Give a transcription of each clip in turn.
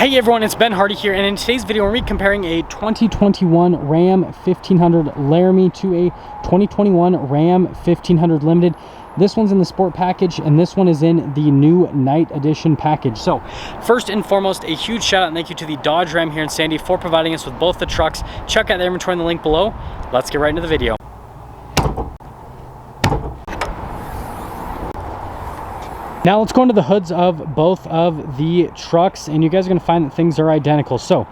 Hey everyone, it's Ben Hardy here, and in today's video we're comparing a 2021 Ram 1500 Laramie to a 2021 Ram 1500 Limited. This one's in the sport package and this one is in the new night edition package. So first and foremost, a huge shout out and thank you to the Dodge Ram here in Sandy for providing us with both the trucks. Check out their inventory in the link below. Let's get right into the video. Now let's go into the hoods of both of the trucks, and you guys are going to find that things are identical. So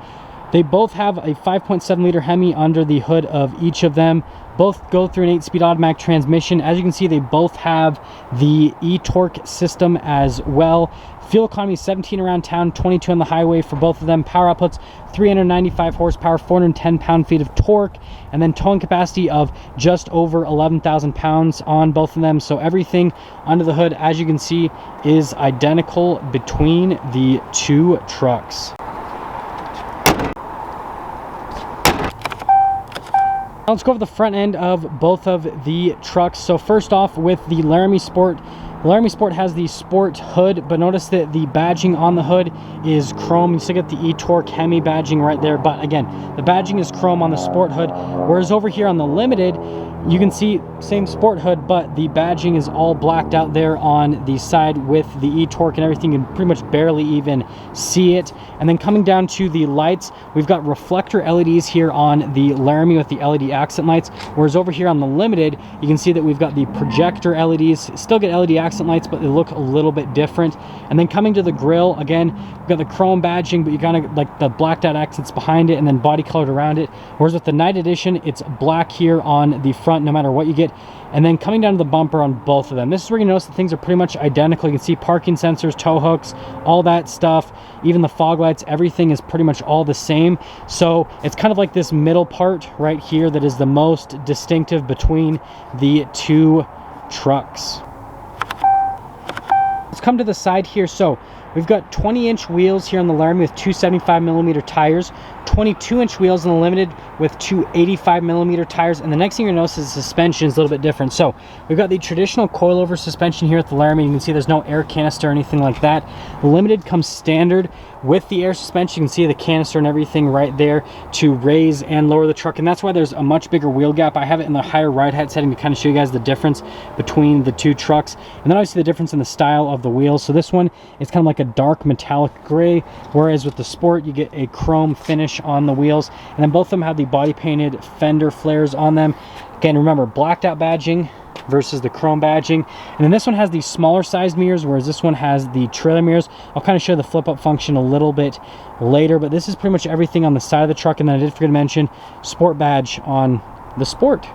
they both have a 5.7 liter Hemi under the hood of each of them. Both go through an 8-speed automatic transmission. As you can see, they both have the e-torque system as well. Fuel economy 17 around town, 22 on the highway for both of them. Power outputs 395 horsepower, 410 pound-feet of torque, and then towing capacity of just over 11,000 pounds on both of them. So everything under the hood, as you can see, is identical between the two trucks. Now let's go over the front end of both of the trucks. So first off with the Laramie Sport. The Laramie Sport has the Sport hood, but notice that the badging on the hood is chrome. You still get the e-torque Hemi badging right there, but again, the badging is chrome on the Sport hood, whereas over here on the Limited, you can see same Sport hood, but the badging is all blacked out there on the side with the e-torque and everything. You can pretty much barely even see it. And then coming down to the lights, we've got reflector LEDs here on the Laramie with the LED accent lights, whereas over here on the Limited, you can see that we've got the projector LEDs. Still get LED accent lights, but they look a little bit different. And then coming to the grille, again, we've got the chrome badging, but you kind of like the blacked out accents behind it and then body colored around it. Whereas with the night edition, it's black here on the front no matter what you get. And then coming down to the bumper on both of them, this is where you notice that things are pretty much identical. You can see parking sensors, tow hooks, all that stuff, even the fog lights, everything is pretty much all the same. So it's kind of like this middle part right here that is the most distinctive between the two trucks. Let's come to the side here. So we've got 20-inch wheels here on the Laramie with 275mm tires, 22-inch wheels in the Limited with 285mm tires, and the next thing you're going to notice is the suspension is a little bit different. So we've got the traditional coilover suspension here at the Laramie. You can see there's no air canister or anything like that. The Limited comes standard with the air suspension. You can see the canister and everything right there to raise and lower the truck, and that's why there's a much bigger wheel gap. I have it in the higher ride height setting to kind of show you guys the difference between the two trucks, and then obviously the difference in the style of the wheels. So this one is kind of like a dark metallic gray, whereas with the Sport you get a chrome finish on the wheels, and then both of them have the body painted fender flares on them. Again, remember, blacked out badging versus the chrome badging. And then this one has the smaller size mirrors, whereas this one has the trailer mirrors. I'll kind of show the flip up function a little bit later, but this is pretty much everything on the side of the truck. And then I did forget to mention Sport badge on the Sport.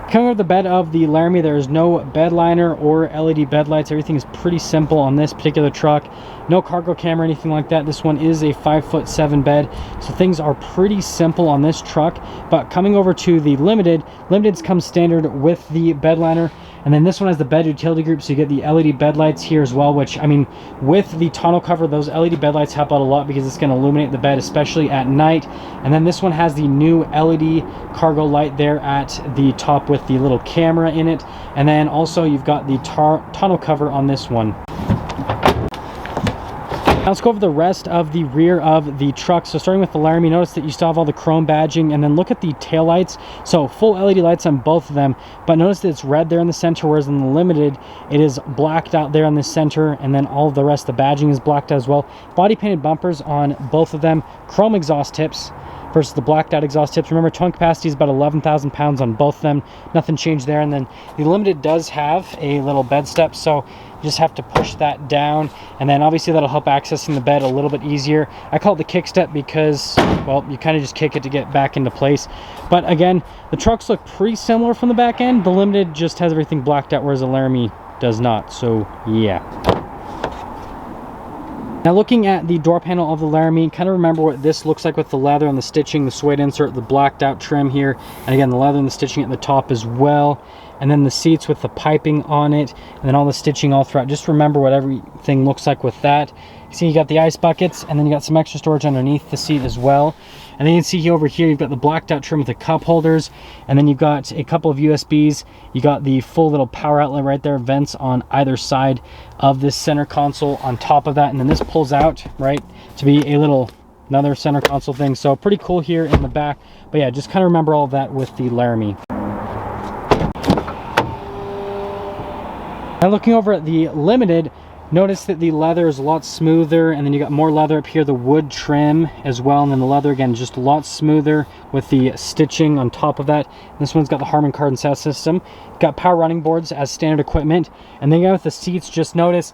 Coming over the bed of the Laramie, there is no bed liner or LED bed lights. Everything is pretty simple on this particular truck. No cargo camera, anything like that. This one is a 5'7" bed, so things are pretty simple on this truck. But coming over to the Limited, Limiteds come standard with the bed liner, and then this one has the bed utility group, so you get the LED bed lights here as well, which, I mean, with the tonneau cover, those LED bed lights help out a lot because it's going to illuminate the bed, especially at night. And then this one has the new LED cargo light there at the top with the little camera in it. And then also you've got the tonneau cover on this one. Now let's go over the rest of the rear of the truck. So starting with the Laramie, notice that you still have all the chrome badging, and then look at the tail lights. So full LED lights on both of them, but notice that it's red there in the center, whereas in the Limited it is blacked out there in the center, and then all of the rest of the badging is blacked out as well. Body painted bumpers on both of them, chrome exhaust tips versus the blacked out exhaust tips. Remember, towing capacity is about 11,000 pounds on both of them. Nothing changed there. And then the Limited does have a little bed step, so you just have to push that down, and then obviously that'll help accessing the bed a little bit easier. I call it the kick step because, well, you kind of just kick it to get back into place. But again, the trucks look pretty similar from the back end. The Limited just has everything blacked out, whereas the Laramie does not. So yeah. Now looking at the door panel of the Laramie, kind of remember what this looks like with the leather and the stitching, the suede insert, the blacked out trim here, and again the leather and the stitching at the top as well. and then the seats with the piping on it, and then all the stitching all throughout. Just remember what everything looks like with that. You see you got the ice buckets, and then you got some extra storage underneath the seat as well. And then you can see over here, you've got the blacked out trim with the cup holders, and then you've got a couple of USBs. You got the full little power outlet right there, vents on either side of this center console on top of that. And then this pulls out, right, to be another center console thing. So pretty cool here in the back. But yeah, just kind of remember all of that with the Laramie. Now looking over at the Limited, notice that the leather is a lot smoother, and then you got more leather up here, the wood trim as well, and then the leather again just a lot smoother with the stitching on top of that. And this one's got the Harman Kardon sound system. Got power running boards as standard equipment, and then you got with the seats, just notice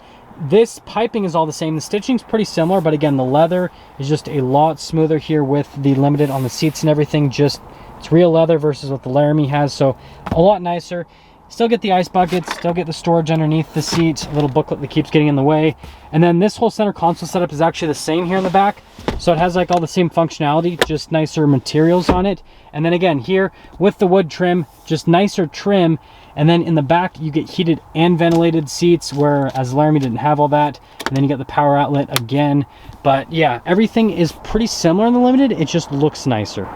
this piping is all the same. The stitching's pretty similar, but again, the leather is just a lot smoother here with the Limited on the seats and everything. Just it's real leather versus what the Laramie has, so a lot nicer. Still get the ice buckets, still get the storage underneath the seat, a little booklet that keeps getting in the way. And then this whole center console setup is actually the same here in the back. So it has like all the same functionality, just nicer materials on it. And then again, here with the wood trim, just nicer trim. And then in the back, you get heated and ventilated seats, whereas Laramie didn't have all that. And then you got the power outlet again. But yeah, everything is pretty similar in the Limited. It just looks nicer.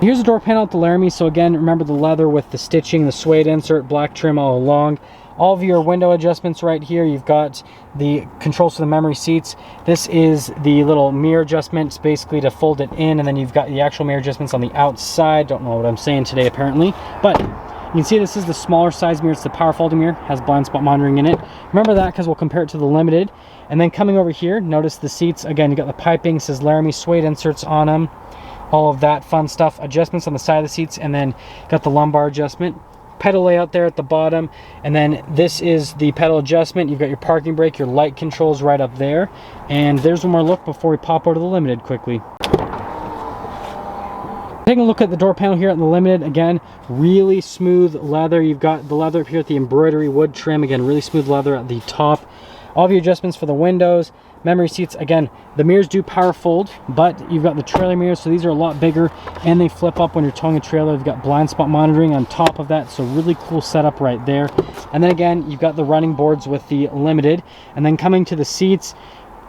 Here's the door panel at the Laramie. So again, remember the leather with the stitching, the suede insert, black trim all along. All of your window adjustments right here. You've got the controls for the memory seats. This is the little mirror adjustments, basically to fold it in, and then you've got the actual mirror adjustments on the outside. Don't know what I'm saying today apparently, but you can see this is the smaller size mirror. It's the power folding mirror, has blind spot monitoring in it. Remember that because we'll compare it to the Limited. And then coming over here, notice the seats. Again, you got the piping, it says Laramie, suede inserts on them. All of that fun stuff, adjustments on the side of the seats, and then got the lumbar adjustment, pedal layout there at the bottom, and then this is the pedal adjustment. You've got your parking brake, your light controls right up there, and there's one more look before we pop over to the Limited quickly. Taking a look at the door panel here at the Limited, again, really smooth leather. You've got the leather up here at the embroidery wood trim, again, really smooth leather at the top. All of your adjustments for the windows, memory seats. Again, the mirrors do power fold, but you've got the trailer mirrors, so these are a lot bigger, and they flip up when you're towing a trailer. You've got blind spot monitoring on top of that, so really cool setup right there. And then again, you've got the running boards with the Limited, and then coming to the seats,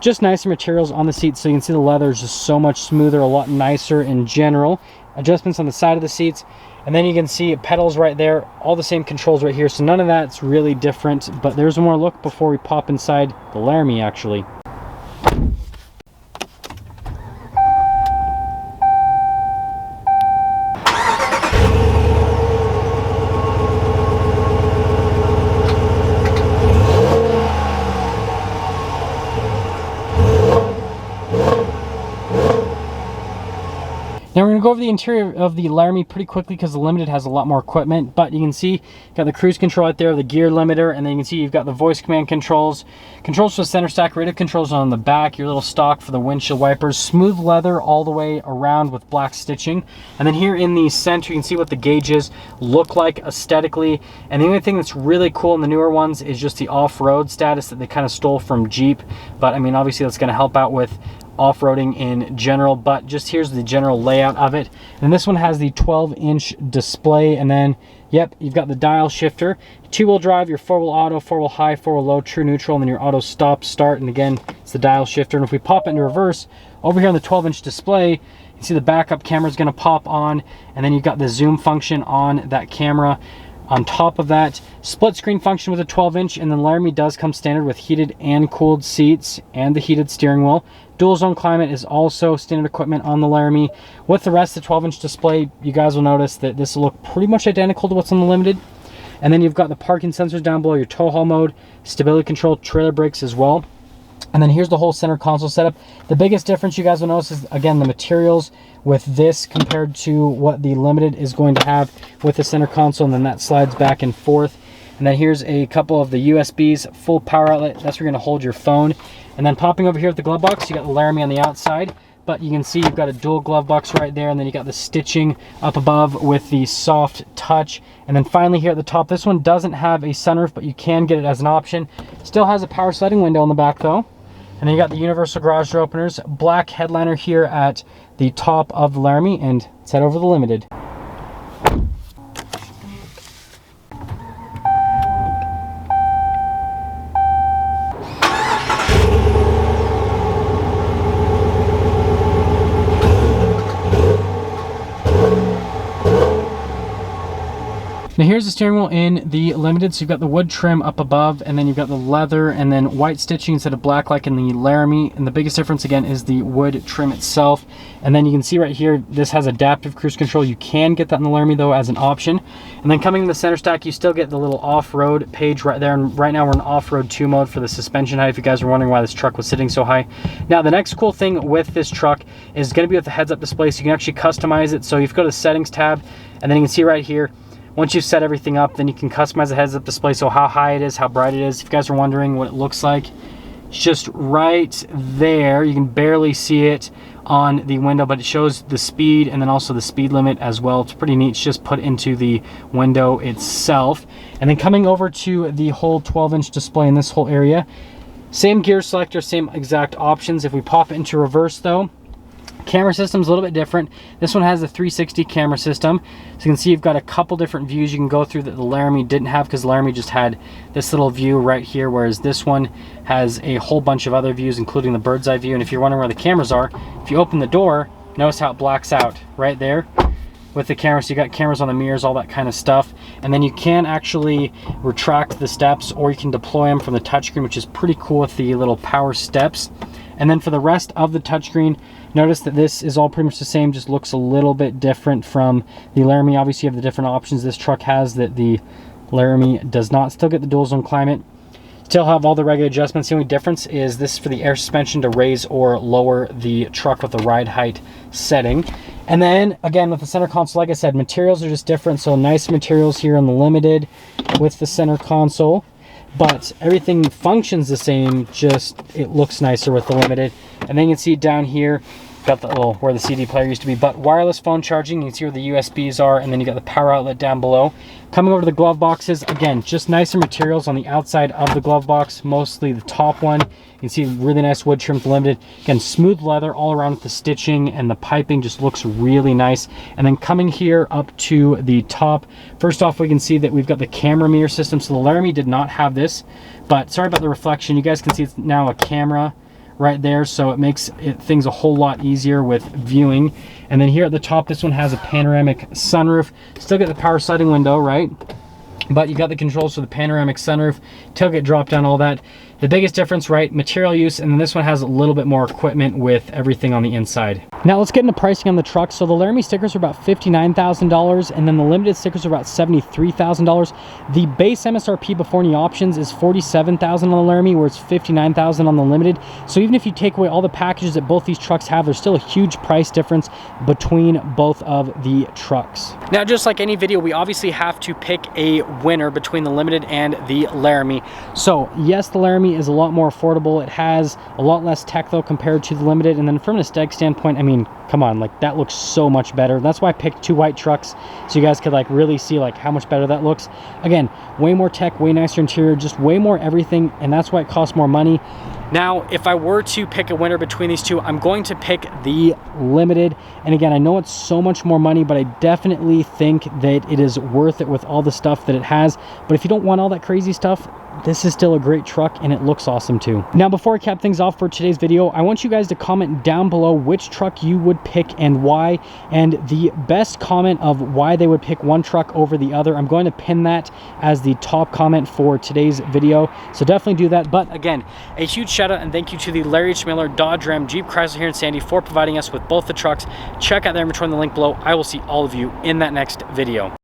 just nicer materials on the seats. So you can see the leather is just so much smoother, a lot nicer in general. Adjustments on the side of the seats, and then you can see pedals right there, all the same controls right here, so none of that's really different. But there's one more look before we pop inside the Laramie actually. Now we're going to go over the interior of the Laramie pretty quickly because the Limited has a lot more equipment, but you can see got the cruise control right there, the gear limiter, and then you can see you've got the voice command controls, controls for the center stack, radio controls on the back, your little stock for the windshield wipers, smooth leather all the way around with black stitching. And then here in the center, you can see what the gauges look like aesthetically. And the only thing that's really cool in the newer ones is just the off-road status that they kind of stole from Jeep. But I mean, obviously that's going to help out with off-roading in general, but just here's the general layout of it. And this one has the 12-inch display, and then yep, you've got the dial shifter, two-wheel drive, your four-wheel auto, four-wheel high, four-wheel low, true neutral, and then your auto stop start. And again, it's the dial shifter. And if we pop it into reverse over here on the 12-inch display, you can see the backup camera is going to pop on, and then you've got the zoom function on that camera. On top of that, split screen function with a 12-inch, and then Laramie does come standard with heated and cooled seats and the heated steering wheel. Dual zone climate is also standard equipment on the Laramie. With the rest of the 12-inch display, you guys will notice that this will look pretty much identical to what's on the Limited. And then you've got the parking sensors down below, your tow haul mode, stability control, trailer brakes as well. And then here's the whole center console setup. The biggest difference you guys will notice is, again, the materials with this compared to what the Limited is going to have with the center console, and then that slides back and forth. And then here's a couple of the USBs, full power outlet. That's where you're going to hold your phone. And then popping over here at the glove box, you got the Laramie on the outside, but you can see you've got a dual glove box right there, and then you got the stitching up above with the soft touch. And then finally here at the top, this one doesn't have a sunroof, but you can get it as an option. Still has a power sliding window on the back though. And then you got the universal garage door openers, black headliner here at the top of the Laramie, and let's head over to the Limited. Now here's the steering wheel in the Limited. So you've got the wood trim up above, and then you've got the leather and then white stitching instead of black like in the Laramie. And the biggest difference again is the wood trim itself. And then you can see right here, this has adaptive cruise control. You can get that in the Laramie though as an option. And then coming in the center stack, you still get the little off-road page right there. And right now we're in off-road 2 mode for the suspension height, if you guys were wondering why this truck was sitting so high. Now the next cool thing with this truck is going to be with the heads-up display. So you can actually customize it. So you go to the settings tab, and then you can see right here, once you've set everything up, then you can customize the heads-up display, so how high it is, how bright it is. If you guys are wondering what it looks like, it's just right there. You can barely see it on the window, but it shows the speed and then also the speed limit as well. It's pretty neat. It's just put into the window itself. And then coming over to the whole 12-inch display in this whole area, same gear selector, same exact options. If we pop it into reverse though, camera system's a little bit different. This one has a 360 camera system. So you can see you've got a couple different views you can go through that the Laramie didn't have, because Laramie just had this little view right here, whereas this one has a whole bunch of other views, including the bird's eye view. And if you're wondering where the cameras are, if you open the door, notice how it blacks out right there with the camera. So you got cameras on the mirrors, all that kind of stuff. And then you can actually retract the steps, or you can deploy them from the touchscreen, which is pretty cool with the little power steps. And then for the rest of the touchscreen, notice that this is all pretty much the same, just looks a little bit different from the Laramie. Obviously you have the different options this truck has that the Laramie does not. Still get the dual zone climate, still have all the regular adjustments. The only difference is this is for the air suspension to raise or lower the truck with the ride height setting. And then again with the center console, like I said, materials are just different. So nice materials here on the Limited with the center console, but everything functions the same, just it looks nicer with the Limited. And then you can see down here, got the little where the CD player used to be, but wireless phone charging. You can see where the USBs are, and then you got the power outlet down below. Coming over to the glove boxes, again, just nicer materials on the outside of the glove box, mostly the top one. You can see really nice wood trim with the Limited. Again, smooth leather all around with the stitching, and the piping just looks really nice. And then coming here up to the top, first off, we can see that we've got the camera mirror system. So the Laramie did not have this, but sorry about the reflection. You guys can see it's now a camera right there, so it makes things a whole lot easier with viewing. And then here at the top, this one has a panoramic sunroof. Still get the power sliding window, right? But you got the controls for the panoramic sunroof, tailgate drop down, all that. The biggest difference, right, material use, and then this one has a little bit more equipment with everything on the inside. Now let's get into pricing on the truck. So the Laramie stickers are about $59,000, and then the Limited stickers are about $73,000. The base MSRP before any options is $47,000 on the Laramie, where it's $59,000 on the Limited. So even if you take away all the packages that both these trucks have, there's still a huge price difference between both of the trucks. Now, just like any video, we obviously have to pick a winner between the Limited and the Laramie. So yes, the Laramie is a lot more affordable. It has a lot less tech though compared to the Limited. And then from an aesthetic standpoint, I mean, come on, like that looks so much better. That's why I picked 2 white trucks, so you guys could like really see like how much better that looks. Again, way more tech, way nicer interior, just way more everything, and that's why it costs more money. Now, if I were to pick a winner between these two, I'm going to pick the Limited. And again, I know it's so much more money, but I definitely think that it is worth it with all the stuff that it has. But if you don't want all that crazy stuff, this is still a great truck, and it looks awesome too. Now, before I cap things off for today's video, I want you guys to comment down below which truck you would pick and why, and the best comment of why they would pick one truck over the other. I'm going to pin that as the top comment for today's video, so definitely do that. But again, a huge shout out and thank you to the Larry H. Miller Dodge Ram Jeep Chrysler here in Sandy for providing us with both the trucks. Check out their inventory in the link below. I will see all of you in that next video.